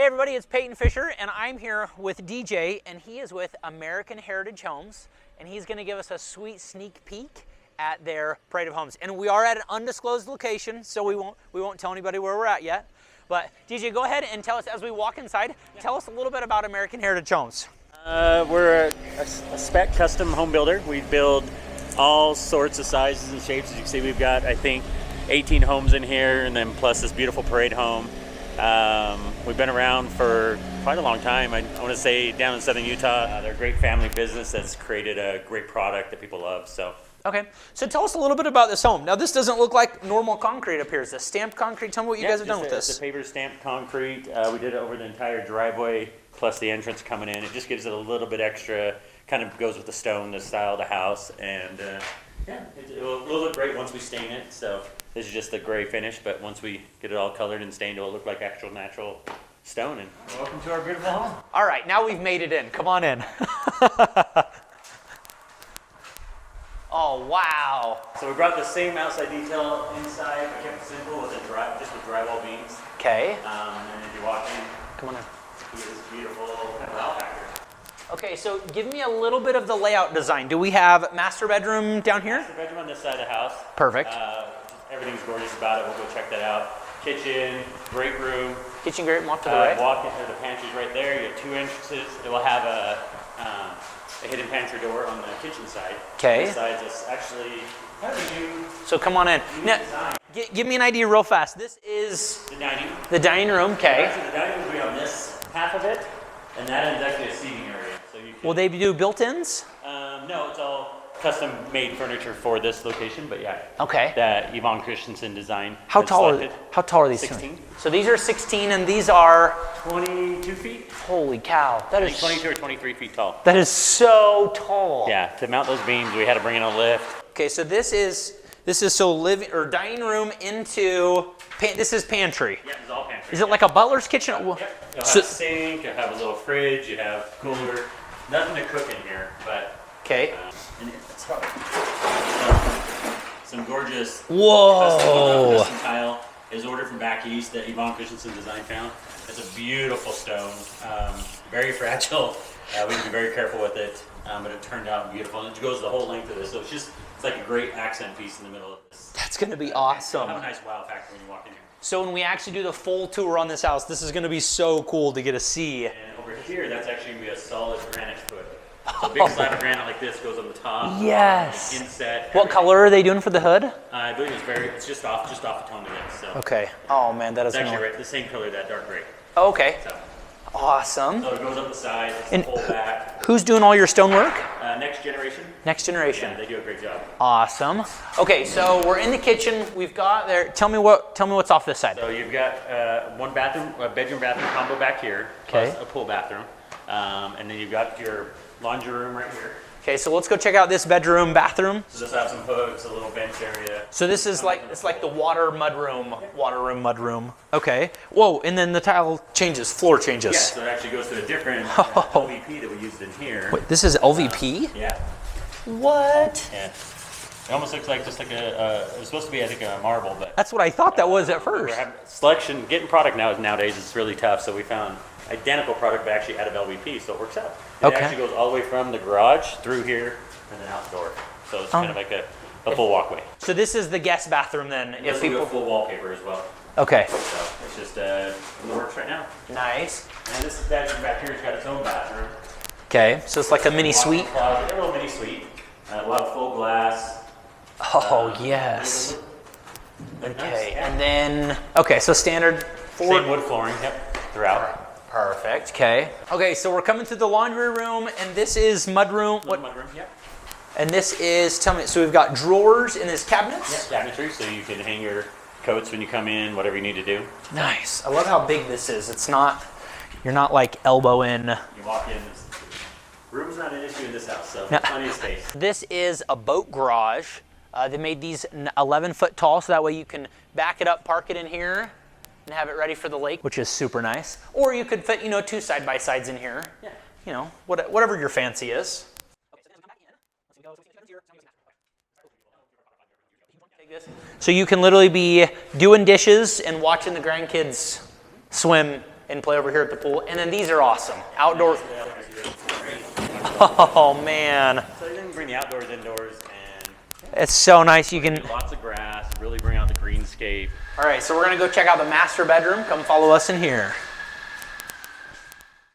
Hey everybody, it's Payton Fisher, and I'm here with DJ, and he is with American Heritage Homes, and he's going to give us a sweet sneak peek at their parade of homes. And we are at an undisclosed location, so we won't tell anybody where we're at yet. But DJ, go ahead and tell us, as we walk inside, tell us a little bit about American Heritage Homes. We're a spec custom home builder. We build all sorts of sizes and shapes. As you can see, we've got, I think, 18 homes in here, and then plus this beautiful parade home. We've been around for quite a long time. I want to say down in southern Utah. They're a great family business that's created a great product that people love. Okay, so tell us a little bit about this home. Now, this doesn't look like normal concrete up here. Is this stamped concrete? Tell me what you guys have done with this. It's a paper stamped concrete. We did it over the entire driveway, plus the entrance coming in. It just gives it a little bit extra, kind of goes with the stone, the style of the house, and it will look great once we stain it. So this is just the gray finish, but once we get it all colored and stained, it will look like actual natural stone. And welcome to our beautiful home. All right, now we've made it in. Come on in. Oh, wow. So we brought the same outside detail inside. We kept it simple with just with drywall beams. Okay. And then if you walk in, come on in. you get this beautiful kind of wow factor. Okay, so give me a little bit of the layout design. Do we have master bedroom down here? Master bedroom on this side of the house. Perfect. Everything's gorgeous about it. We'll go check that out. Kitchen, great room. Kitchen, great, walk to the right. Walk into the pantry's right there. You have 2 entrances. It will have a hidden pantry door on the kitchen side. Okay. This side is actually kind of a new. So come on in. Now, give me an idea real fast. This is the dining. The dining room. Okay. Actually, the dining room will be on this half of it, and that is actually a seating area. So you can, will they do built-ins? No, it's all custom-made furniture for this location. But yeah. Okay. That Yvonne Christensen design. How tall are these? 16. So these are 16, and these are 22 feet. Holy cow! That is 22 or 23 feet tall. That is so tall. Yeah. To mount those beams, we had to bring in a lift. Okay, so this is so living or dining room into this is pantry. Yeah, it's all pantry. Is it like a butler's kitchen? Yep. You'll have a sink. You'll have a little fridge. You have cooler. Nothing to cook in here, but okay. And it's some gorgeous custom tile is ordered from back east that Yvonne Christensen Design found. It's a beautiful stone, very fragile. We have to be very careful with it, but it turned out beautiful. And it goes the whole length of this, so it's like a great accent piece in the middle of this. That's going to be awesome. Have a nice wow factor when you walk in here. So when we actually do the full tour on this house, this is going to be so cool to get to see. And over here, that's actually going to be a solid granite foot. So a big slab of granite like this goes on the top. Yes. Inset. What color are they doing for the hood? I believe it's just off the tone of it. So. Okay. Oh man, that is actually the same color, that dark gray. Okay. So. Awesome. So it goes up the side, it's the whole back. Who's doing all your stonework? Next Generation. Next Generation. Yeah, they do a great job. Awesome. Okay, so we're in the kitchen. We've got there. Tell me what's off this side. So you've got one bathroom, a bedroom bathroom combo back here, plus a pool bathroom, and then you've got your laundry room right here. Okay, so let's go check out this bedroom, bathroom. So this has some hooks, a little bench area. So this is it's like the water mud room. Okay. Whoa, and then the tile changes, floor changes. Yeah, so it actually goes to a different LVP that we used in here. Wait, this is LVP? Yeah. What? Yeah. It almost looks like just like it was supposed to be, I think, a marble, but. That's what I thought that was at first. Selection, getting product nowadays is really tough, so we found identical product but actually out of LVP, so it works out. It actually goes all the way from the garage through here and then outdoor. So it's kind of like a full walkway. So this is the guest bathroom then. If people full wallpaper as well. Okay. So it's just in the works right now. Nice. And this bedroom back here has got its own bathroom. Okay, so it's like a mini suite. Closet, a little mini suite. We'll have full glass. Oh yes. Okay, and then so standard same wood flooring. Yep, throughout. Perfect. Okay. Okay, so we're coming to the laundry room, and this is mudroom. What mudroom? Yep. And this is, tell me, so we've got drawers in this cabinets? Yeah, cabinetry, so you can hang your coats when you come in, whatever you need to do. Nice. I love how big this is. It's not, you're not like elbow in. You walk in, room's not an issue in this house, so plenty of space. This is a boat garage. They made these 11 foot tall, so that way you can back it up, park it in here, and have it ready for the lake, which is super nice. Or you could fit, 2 side-by-sides in here. Yeah. Whatever your fancy is. So you can literally be doing dishes and watching the grandkids swim and play over here at the pool. And then these are awesome. Outdoor. Oh man. So you can bring the outdoors indoors, and It's so nice. You can. lots of grass, really bring out the greenscape. All right, so we're gonna go check out the master bedroom. Come follow us in here.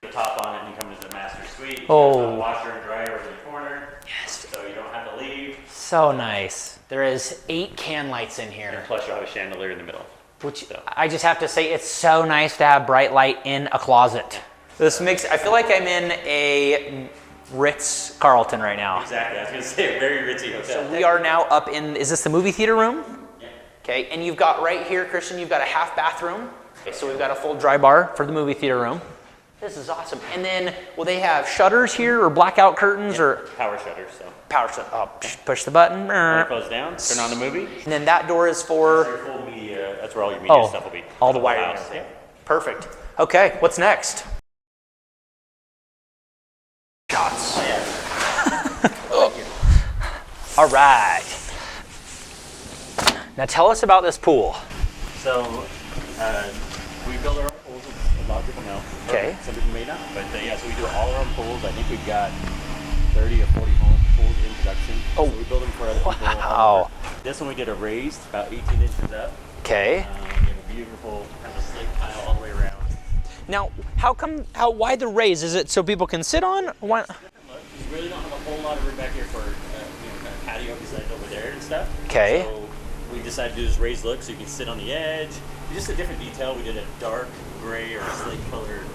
The top on it and come into the master suite. Oh. Washer and dryer over the corner. Yes. So you don't have to leave. So nice. There is 8 can lights in And here, plus you'll have a chandelier in the middle. which So. I just have to say, it's so nice to have bright light in a closet. This makes, I feel like I'm in a Ritz-Carlton right now. Exactly, I was gonna say a very ritzy hotel. We are now up in, is this the movie theater room? Yeah. Okay, and you've got right here, Christian, you've got a half bathroom. Okay, so we've got a full dry bar for the movie theater room. This is awesome. And then, will they have shutters here or blackout curtains or Power shutters, so. power shut? Oh, push the button. Close down, turn on the movie. And then that door is for, Your full media, that's where all your media stuff will be. all the Whole wiring and house, everything. Perfect. Okay, what's next? Shots. All right. Now tell us about this pool. So, we build our own pools, a lot of people know. Okay. Some people may not, but yeah, so we do all our own pools. I think we've got 30 or 40 pools in production. Oh. So we build them for other people. Wow. This one we did a raised, about 18 inches up. Okay. We have a beautiful kind of slate tile all the way around. Now, how wide the raise? Is it so people can sit on? Why? We really don't have a whole lot of room back here for kind of patio besides over there and stuff. Okay. So we decided to do this raised look so you can sit on the edge. Just a different detail. We did a dark gray or slate colored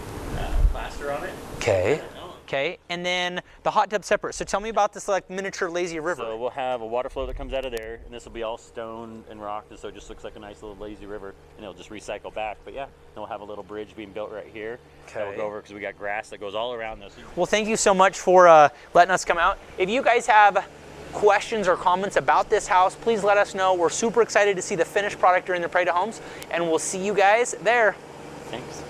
plaster on it. Okay. Okay, and then the hot tub separate. So tell me about this like miniature lazy river. So we'll have a water flow that comes out of there, and this will be all stone and rock, and so it just looks like a nice little lazy river, and it'll just recycle back. But yeah, then we'll have a little bridge being built right here that we'll go over because we got grass that goes all around this. Well, thank you so much for letting us come out. If you guys have questions or comments about this house, please let us know. We're super excited to see the finished product during the Parade of Homes, and we'll see you guys there. Thanks.